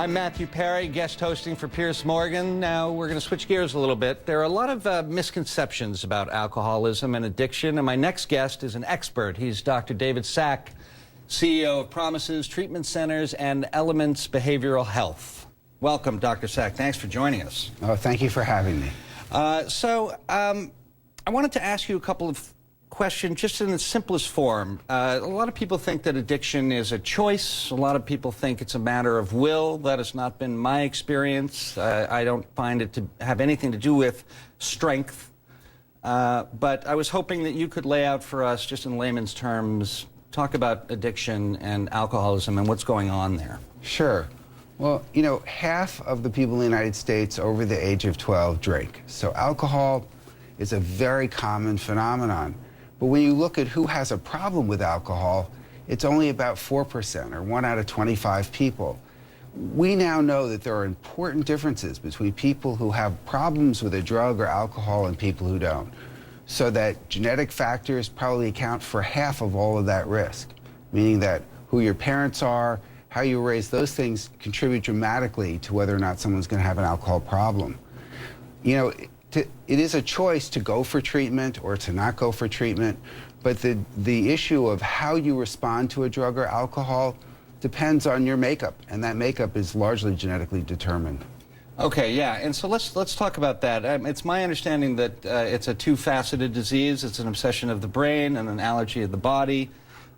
I'm Matthew Perry, guest hosting for Piers Morgan. Now we're going to switch gears a little bit. There are a lot of misconceptions about alcoholism and addiction, and my next guest is an expert. He's Dr. David Sack, CEO of Promises Treatment Centers and Elements Behavioral Health. Welcome, Dr. Sack. Thanks for joining us. Oh, thank you for having me. I wanted to ask you a couple of questions just in the simplest form. A lot of people think that addiction is a choice. A lot of people think it's a matter of will. That has not been my experience. I don't find it to have anything to do with strength. But I was hoping that you could lay out for us, just in layman's terms, talk about addiction and alcoholism and what's going on there. Sure. Well, you know, half of the people in the United States over the age of 12 drink. So alcohol is a very common phenomenon. But when you look at who has a problem with alcohol, it's only about 4%, or 1 out of 25 people. We now know that there are important differences between people who have problems with a drug or alcohol and people who don't. So that genetic factors probably account for half of all of that risk, meaning that who your parents are, how you were raised, those things contribute dramatically to whether or not someone's going to have an alcohol problem. You know, it is a choice to go for treatment or to not go for treatment, but the issue of how you respond to a drug or alcohol depends on your makeup, and that makeup is largely genetically determined. Okay, yeah, and so let's talk about that. It's my understanding that it's a two-faceted disease. It's an obsession of the brain and an allergy of the body.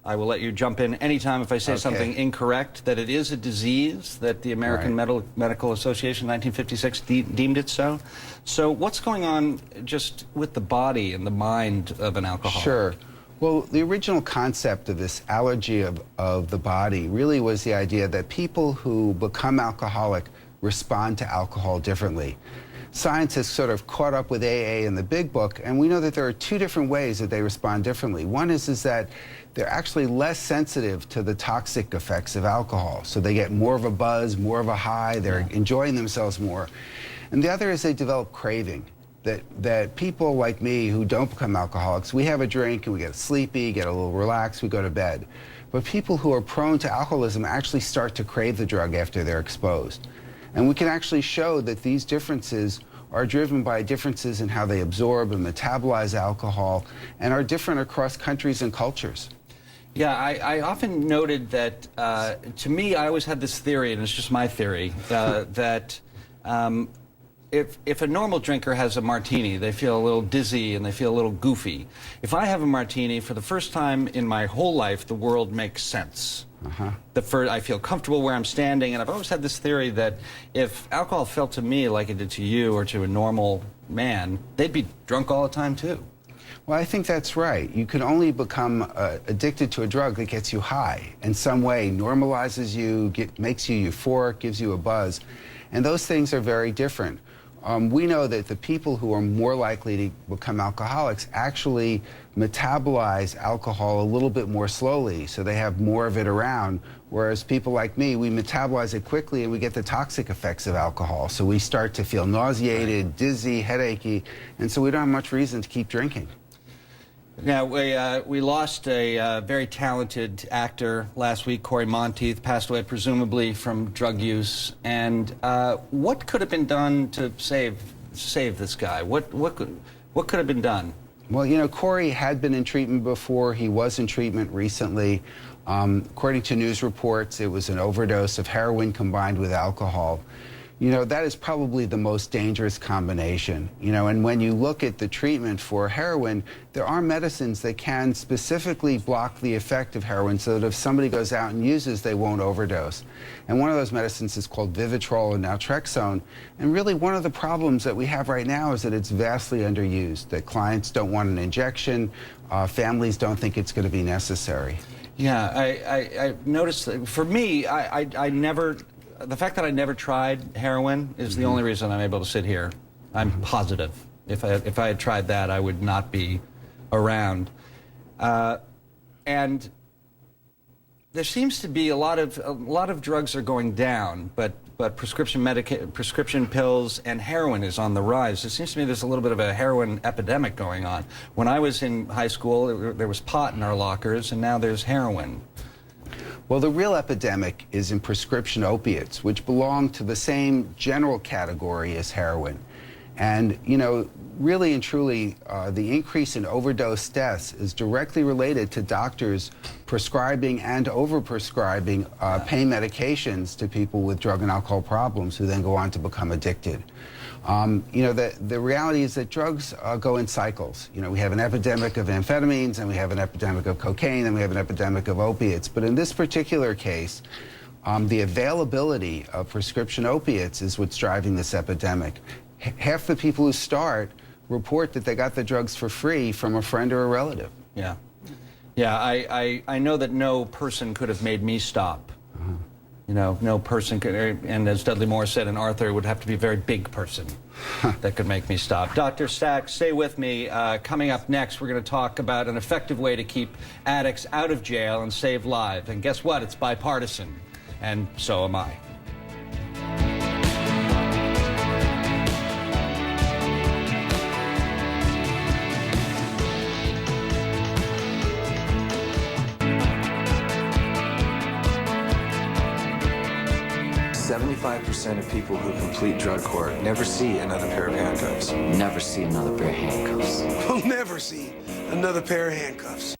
I will let you jump in anytime if I say something incorrect, that it is a disease, that the American Medical Association in 1956 deemed it so. So what's going on just with the body and the mind of an alcoholic? Sure. Well, the original concept of this allergy of the body really was the idea that people who become alcoholic respond to alcohol differently. Science has sort of caught up with AA in the big book, and we know that there are two different ways that they respond differently. One is that they're actually less sensitive to the toxic effects of alcohol. So they get more of a buzz, more of a high, they're enjoying themselves more. And the other is they develop craving. That people like me who don't become alcoholics, we have a drink and we get sleepy, get a little relaxed, we go to bed. But people who are prone to alcoholism actually start to crave the drug after they're exposed. And we can actually show that these differences are driven by differences in how they absorb and metabolize alcohol and are different across countries and cultures. Yeah, I often noted that, to me, I always had this theory, and it's just my theory, that if a normal drinker has a martini, they feel a little dizzy and they feel a little goofy. If I have a martini, for the first time in my whole life, the world makes sense. I feel comfortable where I'm standing, and I've always had this theory that if alcohol felt to me like it did to you or to a normal man, they'd be drunk all the time too. Well, I think that's right. You can only become addicted to a drug that gets you high in some way, normalizes you, makes you euphoric, gives you a buzz, and those things are very different. We know that the people who are more likely to become alcoholics actually metabolize alcohol a little bit more slowly, so they have more of it around, whereas people like me, we metabolize it quickly and we get the toxic effects of alcohol. So we start to feel nauseated, dizzy, headachy, and so we don't have much reason to keep drinking. Now, we lost a very talented actor last week. Corey Monteith passed away, presumably from drug use. And what could have been done to save this guy? What could have been done? Well, you know, Corey had been in treatment before. He was in treatment recently. According to news reports, it was an overdose of heroin combined with alcohol. You know, that is probably the most dangerous combination. You know, and when you look at the treatment for heroin, there are medicines that can specifically block the effect of heroin so that if somebody goes out and uses, they won't overdose. And one of those medicines is called Vivitrol and naltrexone. And really one of the problems that we have right now is that it's vastly underused, that clients don't want an injection, families don't think it's going to be necessary. Yeah, I noticed that for me, the fact that I never tried heroin is the only reason I'm able to sit here. I'm positive. If I had tried that, I would not be around. And there seems to be a lot of drugs are going down, but prescription pills and heroin is on the rise. It seems to me there's a little bit of a heroin epidemic going on. When I was in high school, there was pot in our lockers, and now there's heroin. Well, the real epidemic is in prescription opiates, which belong to the same general category as heroin. And, you know, really and truly, the increase in overdose deaths is directly related to doctors prescribing and overprescribing pain medications to people with drug and alcohol problems who then go on to become addicted. You know, the reality is that drugs go in cycles. You know, we have an epidemic of amphetamines, and we have an epidemic of cocaine, and we have an epidemic of opiates. But in this particular case, the availability of prescription opiates is what's driving this epidemic. Half the people who start report that they got the drugs for free from a friend or a relative. Yeah. Yeah, I know that no person could have made me stop. You know, no person could, and as Dudley Moore said in Arthur, it would have to be a very big person that could make me stop. Dr. Stack, stay with me. Coming up next, we're going to talk about an effective way to keep addicts out of jail and save lives. And guess what? It's bipartisan. And so am I. 75% of people who complete drug court never see another pair of handcuffs. Never see another pair of handcuffs. We'll never see another pair of handcuffs.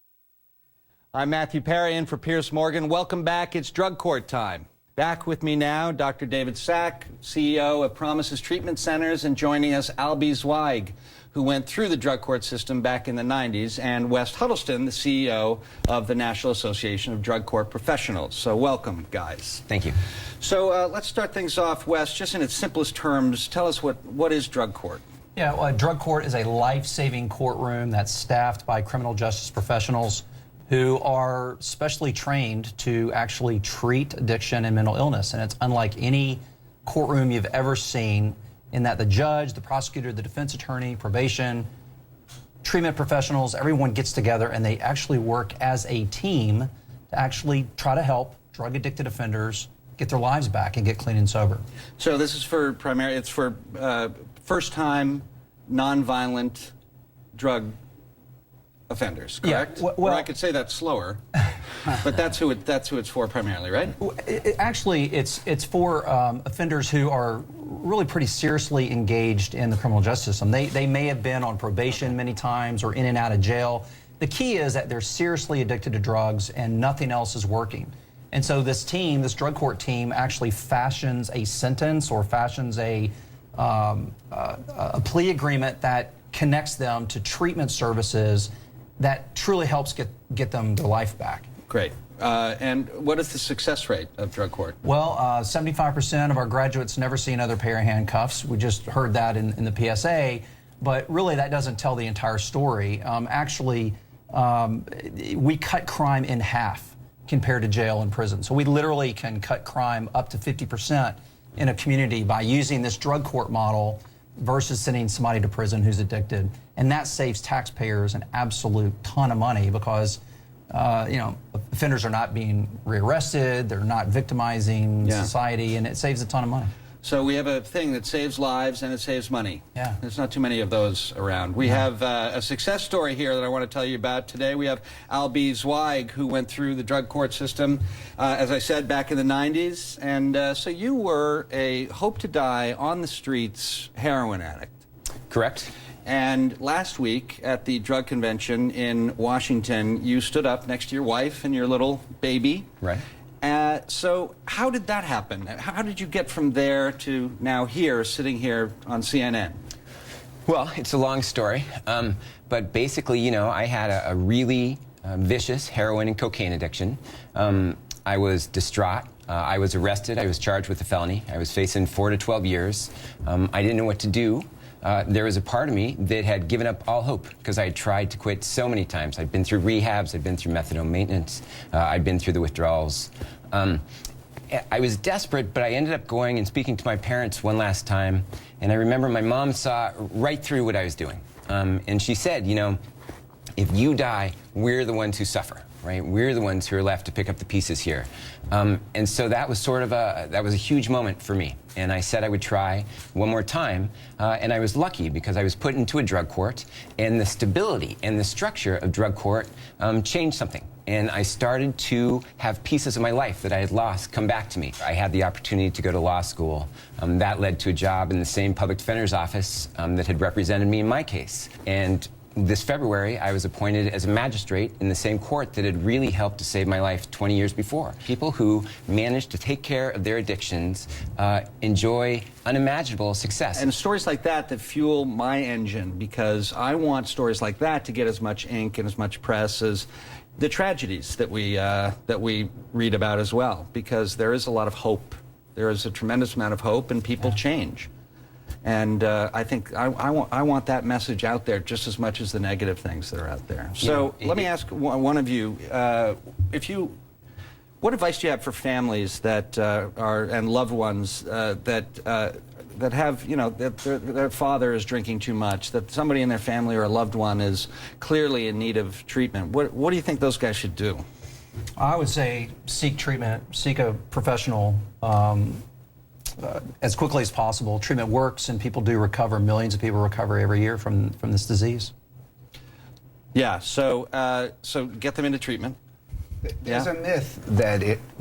I'm Matthew Perry in for Piers Morgan. Welcome back. It's drug court time. Back with me now, Dr. David Sack, CEO of Promises Treatment Centers, and joining us, Albie Zweig, who went through the drug court system back in the 90s, and Wes Huddleston, the CEO of the National Association of Drug Court Professionals. So welcome, guys. Thank you. So let's start things off, Wes, just in its simplest terms. Tell us what is drug court? Yeah, well, drug court is a life-saving courtroom that's staffed by criminal justice professionals who are specially trained to actually treat addiction and mental illness. And it's unlike any courtroom you've ever seen in that the judge, the prosecutor, the defense attorney, probation, treatment professionals, everyone gets together and they actually work as a team to actually try to help drug-addicted offenders get their lives back and get clean and sober. So this is for first-time, non-violent drug offenders, correct? Yeah, or I could say that slower, but that's who it's for primarily, right? Actually, it's for offenders who are really pretty seriously engaged in the criminal justice system. They may have been on probation many times or in and out of jail. The key is that they're seriously addicted to drugs and nothing else is working. And so this team, this drug court team, actually fashions a sentence or fashions a plea agreement that connects them to treatment services that truly helps get them their life back. Great. And what is the success rate of drug court? Well, 75% of our graduates never see another pair of handcuffs. We just heard that in the PSA, but really that doesn't tell the entire story. Actually, we cut crime in half compared to jail and prison. So we literally can cut crime up to 50% in a community by using this drug court model versus sending somebody to prison who's addicted. And that saves taxpayers an absolute ton of money because, you know, offenders are not being rearrested, they're not victimizing society, and it saves a ton of money. So we have a thing that saves lives and it saves money. Yeah. There's not too many of those around. We have a success story here that I want to tell you about today. We have Albie Zweig, who went through the drug court system, as I said, back in the 90s. And so you were a hope-to-die, on-the-streets heroin addict. Correct. And last week at the drug convention in Washington, you stood up next to your wife and your little baby. Right. So how did that happen? How did you get from there to now here, sitting here on CNN? Well, it's a long story, but basically, you know, I had a really vicious heroin and cocaine addiction. I was distraught. I was arrested. I was charged with a felony. I was facing 4 to 12 years. I didn't know what to do. There was a part of me that had given up all hope because I had tried to quit so many times. I'd been through rehabs, I'd been through methadone maintenance, I'd been through the withdrawals. I was desperate, but I ended up going and speaking to my parents one last time, and I remember my mom saw right through what I was doing. And she said, you know, if you die, we're the ones who suffer, right? We're the ones who are left to pick up the pieces here. And so that was sort of that was a huge moment for me. And I said I would try one more time, and I was lucky because I was put into a drug court, and the stability and the structure of drug court changed something. and I started to have pieces of my life that I had lost come back to me. I had the opportunity to go to law school. That led to a job in the same public defender's office that had represented me in my case. And this February, I was appointed as a magistrate in the same court that had really helped to save my life 20 years before. People who managed to take care of their addictions enjoy unimaginable success. And stories like that fuel my engine, because I want stories like that to get as much ink and as much press as the tragedies that we read about as well, because there is a lot of hope. There is a tremendous amount of hope, and people change. And I think I want that message out there just as much as the negative things that are out there. So let me ask one of you, what advice do you have for families that and loved ones that have, that their father is drinking too much, that somebody in their family or a loved one is clearly in need of treatment? What do you think those guys should do? I would say seek treatment, seek a professional. As quickly as possible. Treatment works, and people do recover. Millions of people recover every year from this disease. Yeah, so get them into treatment. There's a myth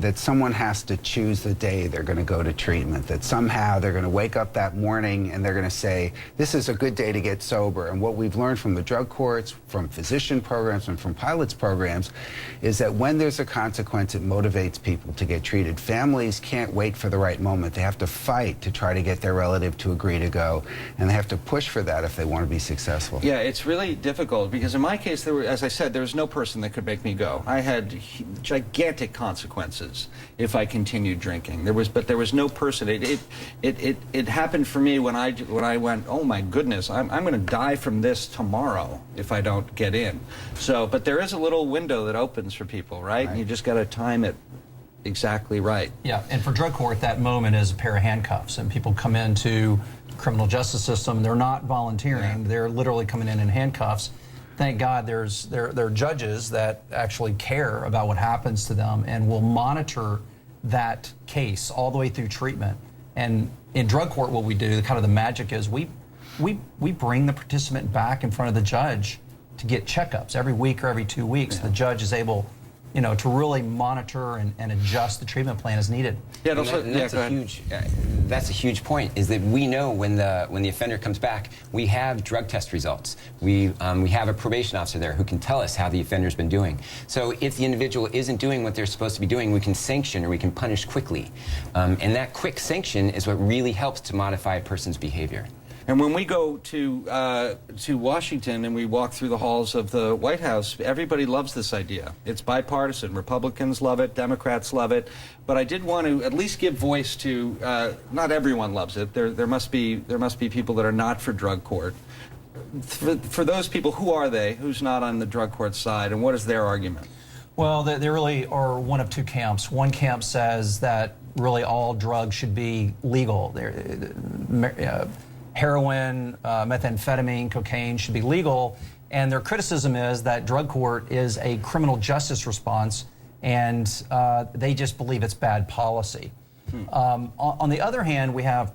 that someone has to choose the day they're going to go to treatment, that somehow they're going to wake up that morning and they're going to say, this is a good day to get sober. And what we've learned from the drug courts, from physician programs, and from pilots programs is that when there's a consequence, it motivates people to get treated. Families can't wait for the right moment. They have to fight to try to get their relative to agree to go, and they have to push for that if they want to be successful. Yeah, it's really difficult, because in my case, as I said, there was no person that could make me go. I had gigantic consequences if I continued drinking. But there was no person. It happened for me when I went, oh my goodness, I'm going to die from this tomorrow if I don't get in. So, but there is a little window that opens for people, right? And you just got to time it exactly right. Yeah, and for drug court, that moment is a pair of handcuffs, and people come into the criminal justice system. They're not volunteering. Yeah. They're literally coming in handcuffs. Thank God there are judges that actually care about what happens to them and will monitor that case all the way through treatment. And in drug court, what we do, kind of the magic is we bring the participant back in front of the judge to get checkups every week or every 2 weeks. Yeah. The judge is able, to really monitor and adjust the treatment plan as needed. Yeah, that's a huge point. Is that we know when the offender comes back, we have drug test results. We have a probation officer there who can tell us how the offender's been doing. So if the individual isn't doing what they're supposed to be doing, we can sanction or we can punish quickly. And that quick sanction is what really helps to modify a person's behavior. And when we go to Washington and we walk through the halls of the White House, everybody loves this idea. It's bipartisan. Republicans love it. Democrats love it. But I did want to at least give voice to, not everyone loves it. There must be people that are not for drug court. For those people, who are they? Who's not on the drug court side, and what is their argument? Well, they really are one of two camps. One camp says that really all drugs should be legal. Heroin, methamphetamine, cocaine should be legal, and their criticism is that drug court is a criminal justice response, and they just believe it's bad policy. On the other hand, we have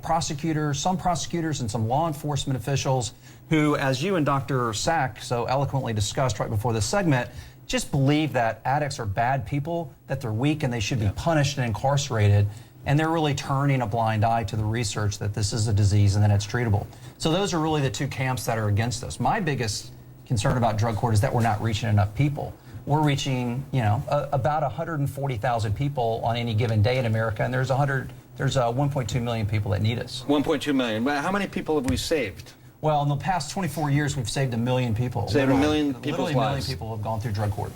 some prosecutors and some law enforcement officials who, as you and Dr. Sack so eloquently discussed right before this segment, just believe that addicts are bad people, that they're weak and they should be punished and incarcerated. And they're really turning a blind eye to the research that this is a disease and that it's treatable. So those are really the two camps that are against us. My biggest concern about drug court is that we're not reaching enough people. We're reaching, about 140,000 people on any given day in America, and there's 1.2 million people that need us. 1.2 million. How many people have we saved? Well, in the past 24 years, we've saved 1 million people. Saved 1 million people's lives. Literally 1 million people have gone through drug court.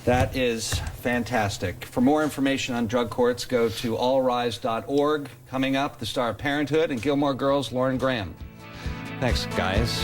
That is fantastic. For more information on drug courts, go to allrise.org. Coming up, the star of Parenthood and Gilmore Girls, Lauren Graham. Thanks, guys.